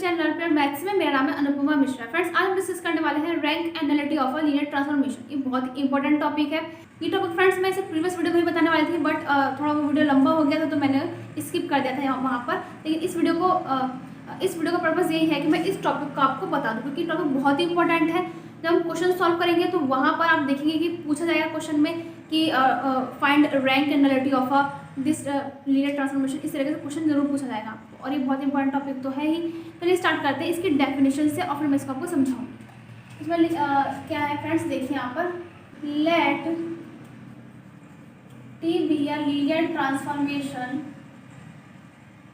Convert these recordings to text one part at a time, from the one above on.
Channel पर maths में। मेरा नाम है अनुपमा मिश्रा। फ्रेंड्स, आज हम डिस्कस करने वाले हैं rank and nullity of a linear transformation. ये बहुत इंपॉर्टेंट टॉपिक है। ये टॉपिक फ्रेंड्स मैं इसे प्रीवियस वीडियो में भी बताने वाली थी, बट थोड़ा वो वीडियो लंबा हो गया था तो मैंने स्किप कर दिया था वहाँ पर। लेकिन इस वीडियो का पर्पज़ यही है कि मैं इस टॉपिक को आपको बता दूँ, क्योंकि टॉपिक बहुत ही इंपॉर्टेंट है। जब हम क्वेश्चन सॉल्व करेंगे तो वहाँ पर आप देखेंगे कि पूछा जाएगा क्वेश्चन में कि find rank and nullity of a this linear transformation. इस तरीके से क्वेश्चन जरूर पूछा जाएगा आपको, और ये बहुत इंपॉर्टेंट टॉपिक तो है ही। चलिए स्टार्ट करते हैं इसकी डेफिनेशन से, और फिर मैं इसको आपको समझाऊंगी। इसमें क्या है फ्रेंड्स, देखिए यहाँ पर, let T be a linear transformation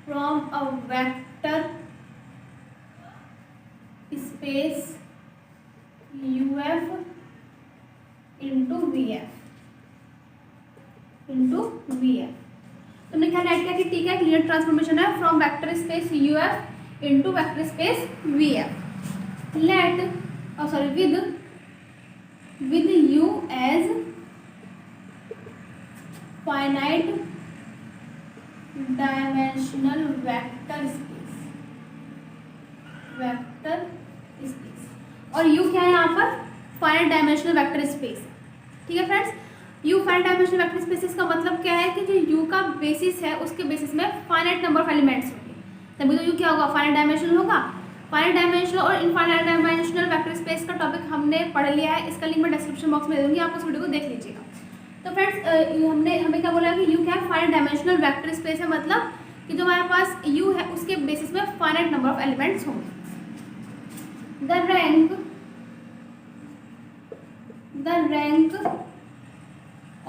from a vector space UF into VF। तो हमने क्या लेट किया कि टी का एक लीनियर ट्रांसफॉर्मेशन है from vector space UF into vector space VF। Let with U as finite dimensional vector space और U क्या है यहाँ पर, फाइनाइट डायमेंशनल वेक्टर स्पेस। ठीक है friends, U finite dimensional vector space का मतलब क्या है कि जो U का बेसिस है उसके बेसिस में फाइनाइट नंबर ऑफ एलिमेंट्स होंगे, तभी तो U क्या होगा, फाइनाइट डायमेंशनल होगा। फाइनाइट डायमेंशनल और इनफाइनाइट डायमेंशनल वेक्टर स्पेस का टॉपिक हमने पढ़ लिया है। इसका लिंक मैं डिस्क्रिप्शन बॉक्स में दे दूँगी, आप उस वीडियो को देख लीजिएगा। तो फ्रेंड्स, हमें क्या बोला कि U क्या है, फाइनाइट डायमेंशनल वेक्टर स्पेस है, मतलब कि जो हमारे पास U है उसके बेसिस में फाइनाइट नंबर ऑफ एलिमेंट्स होंगे। The rank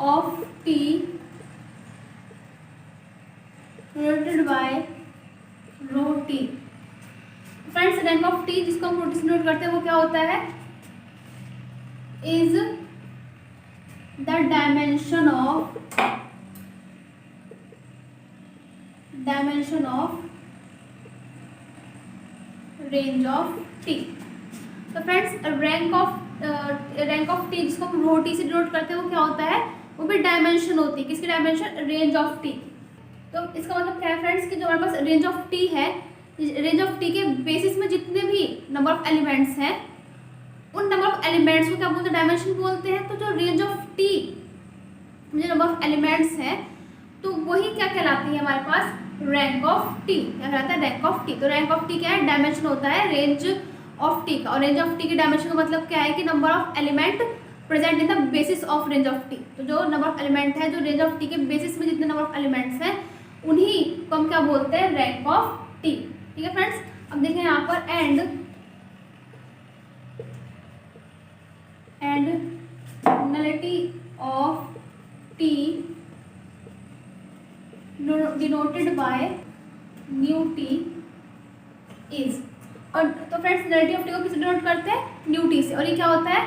of T denoted by rho T। Friends, rank of T जिसको हम रो T से नोट करते हैं वो क्या होता है, is the dimension of range of T। तो फ्रेंड्स, रैंक ऑफ T जिसको हम रो T से डिनोट करते हैं वो क्या होता है, वो भी डायमेंशन होती है। किसकी डायमेंशन, रेंज ऑफ T। तो इसका मतलब क्या है फ्रेंड्स कि जो हमारे पास रेंज ऑफ T है, रेंज ऑफ T के बेसिस में जितने भी नंबर ऑफ एलिमेंट्स हैं उन नंबर ऑफ एलिमेंट्स को क्या बोलते हैं, डायमेंशन बोलते हैं। तो जो रेंज ऑफ T में जो नंबर ऑफ एलिमेंट्स हैं तो वही क्या कहलाती है हमारे पास, रैंक ऑफ T। क्या कहलाता है, रैंक ऑफ T। तो रैंक ऑफ T क्या है, डायमेंशन होता है रेंज ऑफ T का, और रेंज ऑफ T की डायमेंशन का मतलब क्या है कि number of element present in the basis of range of T। तो जो नंबर ऑफ एलिमेंट है, जो रेंज ऑफ T के बेसिस में जितने नंबर ऑफ एलिमेंट्स हैं उन्हीं को हम क्या बोलते हैं, रैंक ऑफ T। ठीक है फ्रेंड्स, अब देखें यहाँ पर, and nullity of T denoted by nu T is. और तो फ्रेंड्स, नलिटी ऑफ T को किससे डिनोट करते हैं, न्यू T से। और ये क्या होता है,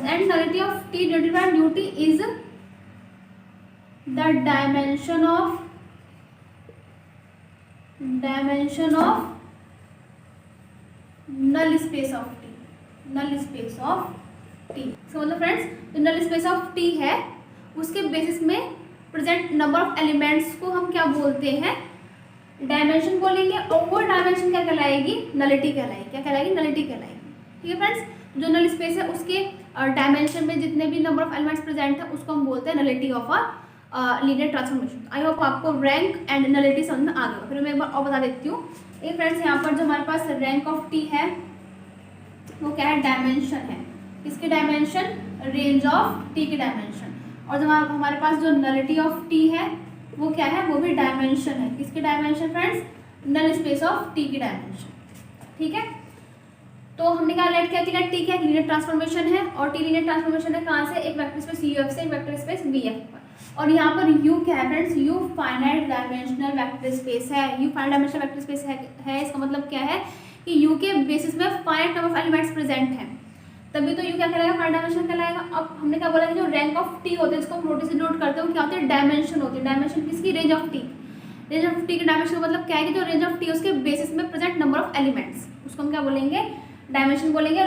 and nullity of T denoted by nu T is the dimension of null space of T। इसका मतलब फ्रेंड्स, जो नल स्पेस ऑफ T है उसके बेसिस में प्रेजेंट नंबर ऑफ एलिमेंट्स को हम क्या बोलते हैं, डायमेंशन बोलेंगे। और वो डायमेंशन क्या कहलाएगी, नलिटी कहलाएगी। क्या कहलाएगी, नलिटी कहलाएगी। ठीक है फ्रेंड्स, जो नल स्पेस है उसके डायमेंशन में जितने भी नंबर ऑफ एलिमेंट्स प्रेजेंट है उसको हम बोलते हैं nullity of a linear transformation. I hope आपको रैंक एंड नलिटी समझ में आ गया। फिर मैं एक बार और बता देती हूँ। ये फ्रेंड्स, यहाँ पर जो हमारे पास रैंक ऑफ T है वो क्या है, डायमेंशन है। किसकी डायमेंशन, रेंज ऑफ T की डायमेंशन। और जो हमारे पास जो नलिटी ऑफ T है वो क्या है, वो भी डायमेंशन है। किसकी dimension friends, null space of T की डायमेंशन। ठीक है, तो हमने क्या लेट किया कि T क्या लीनियर ट्रांसफॉर्मेशन है, और T लीनियर ट्रांसफॉर्मेशन है कहाँ से, एक वेक्टर स्पेस UF से एक वेक्टर स्पेस VF पर। और यहाँ पर U क्या है friends, U finite dimensional vector space है। U finite dimensional vector space है। इसका मतलब क्या है कि U के बेसिस में finite number of elements present हैं, तभी तो U क्या कहलाएगा, फाइनाइट डायमेंशन कहलाएगा। अब हमने क्या बोला कि जो रैंक ऑफ T होते हैं जिसको हम रो T से डिनोट करते हैं वो क्या होते हैं, डायमेंशन होती है। डायमेंशन किसकी, range of T। Range of T की डायमेंशन का मतलब क्या है कि जो रेंज ऑफ T उसके बेसिस में प्रेजेंट नंबर ऑफ एलिमेंट्स, उसको हम क्या बोलेंगे, डायमेंशन बोलेंगे।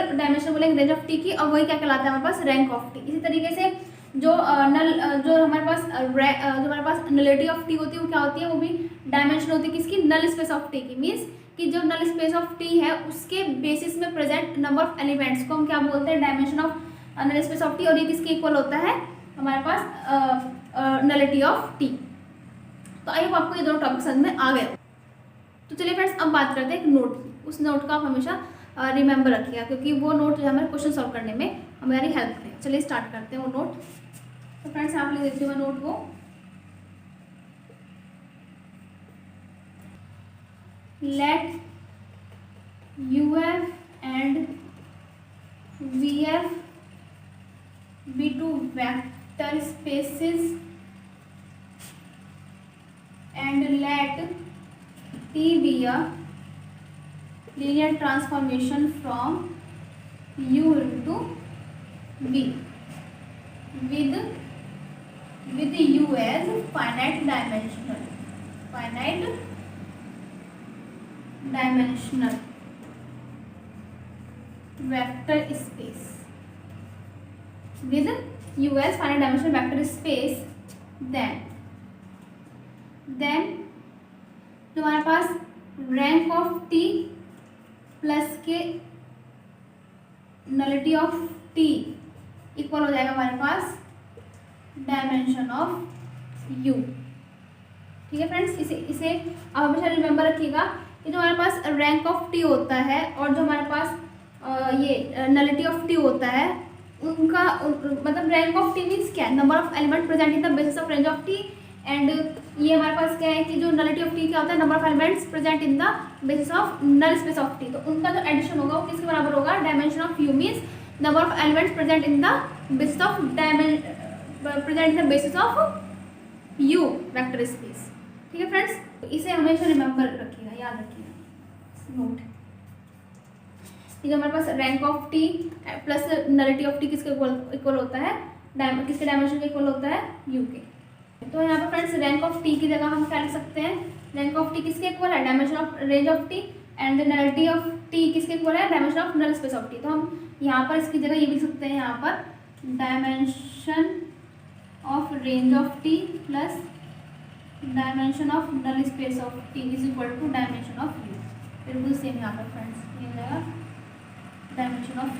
रेंज ऑफ T की, और वही क्या कहलाता है हमारे पास, रैंक ऑफ T। इसी तरीके से जो हमारे पास नलिटी ऑफ T होती है वो क्या होती है, वो भी डायमेंशन होती है। किसकी, नल स्पेस ऑफ T की। मीन्स कि जो नल स्पेस ऑफ टी है उसके बेसिस में प्रेजेंट नंबर ऑफ एलिमेंट्स को हम क्या बोलते हैं, dimension of null space of T, और ये किसके इक्वल होता है, हमारे पास नलिटी ऑफ टी। तो आई होप आपको ये दोनों टॉपिक समझ में आ गए। तो चलिए फ्रेंड्स अब बात करते हैं एक नोट की। उस नोट का आप हमेशा रिमेंबर रखिएगा, क्योंकि वो नोट जो है हमारे क्वेश्चन सॉल्व करने में हमारी हेल्प करें। चलिए स्टार्ट करते हैं वो नोट। तो फ्रेंड्स आप लिख देते हो नोट को, late UF and VF be two vector spaces and let T be a linear transformation from U into V with U as finite dimensional vector space, with U as finite dimensional vector space, then तुम्हारे पास rank of T plus के nullity of T equal हो जाएगा हमारे पास dimension of you. ठीक है friends, इसे आप हमेशा रिमेंबर रखिएगा कि जो हमारे पास रैंक ऑफ टी होता है और जो हमारे पास ये नलिटी ऑफ टी होता है उनका मतलब रैंक ऑफ टी मीन्स क्या है, number of element present in the basis of range of T, and ये हमारे पास क्या है कि जो नलिटी ऑफ टी क्या होता है, number of elements present in the basis of null space of T. तो उनका जो एडिशन होगा वो किसके बराबर होगा, dimension of U means number of elements present in the basis of U vector space. ठीक है फ्रेंड्स, तो इसे हमेशा रिमेंबर रखिएगा, याद रखिएगा नोट। ये जो हमारे पास rank of T plus nullity of T किसके इक्वल होता है, किसके डायमेंशन के इक्वल होता है, यू के। तो यहाँ पर फ्रेंड्स रैंक ऑफ टी की जगह हम क्या लिख सकते हैं, रैंक ऑफ टी किसके इक्वल है, dimension of range of T, and nullity of T किसके इक्वल है, dimension of null space of T. तो हम यहाँ पर इसकी जगह ये लिख सकते हैं, यहाँ पर dimension of range of T plus dimension of null space of T is equal to dimension of U. बिल्कुल सेम यहाँ पर फ्रेंड्स ये हो जाएगा डायमेंशन ऑफ।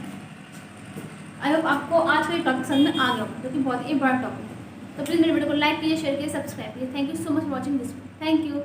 आई होप आपको आज का ये टॉपिक समझ में आ गया होगा, जो कि बहुत ही बड़ा टॉपिक है। तो प्लीज़ मेरे वीडियो को लाइक कीजिए, शेयर कीजिए, सब्सक्राइब कीजिए। Thank you so much for watching this video. Thank you.